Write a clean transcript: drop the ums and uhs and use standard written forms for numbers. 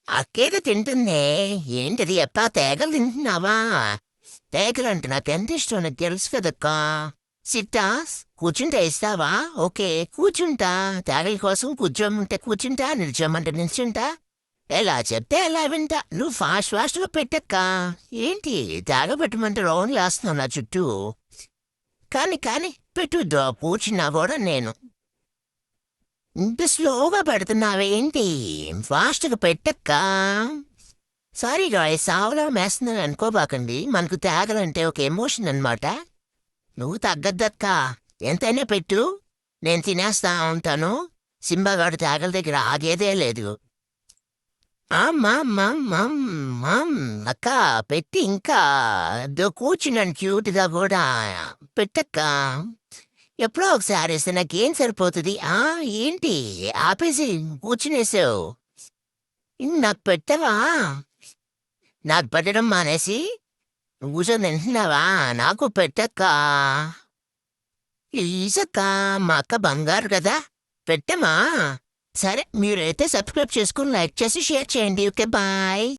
అక్కేదో తింటుందే. ఏంటది ఎప్పా తేగలు తింటున్నావా? తేగలంటే నాకెంత ఇష్టం నీకు తెలుసు కదక్కా. సిట్టా కూర్చుంటే ఇస్తావా? ఓకే కూర్చుంటా. తేగల కోసం కూర్చోమంటే కూర్చుంటా, నిల్చోమంటే నిల్చుంటా. ఎలా చెప్తే ఎలా వింటా. నువ్వు ఫాస్ట్గా పెట్టక్కా. ఏంటి తేగ పెట్టమంటే రౌండ్లు వేస్తున్నావు నా చుట్టూ. కానీ పెట్టుద్దా కూర్చున్నా కూడా నేను. ఇంత స్లోగా పెడుతున్నావేంటి? ఫాస్ట్గా పెట్టక్కా. Sorry guys, సావలా మేస్తున్నాను అనుకోబాకండి. మనకు తేగలంటే ఒక ఎమోషన్ అన్నమాట. నువ్వు తగ్గద్దక్కా. ఎంతైనా పెట్టు, నేను తినేస్తా ఉంటాను. సింబాగాడు తేగల దగ్గర ఆగేదే లేదు. అక్క పెట్టి ఇంకా కూర్చున్నాను క్యూట్గా కూడా. పెట్టక్కా. ఎప్పుడో ఒకసారి ఇస్తే నాకేం సరిపోతుంది. ఏంటి ఆపేసి కూర్చునేసావు. నాకు పెట్టవా? నాకు పెట్టడం మానేసి కూర్చొని తింటున్నావా? నాకు పెట్టక్కా. ప్లీజక్కా, మా అక్క బంగారు కదా, పెట్టమా. సరే, మీరైతే సబ్స్క్రైబ్ చేసుకుని లైక్ చేసి షేర్ చేయండి. Okay bye.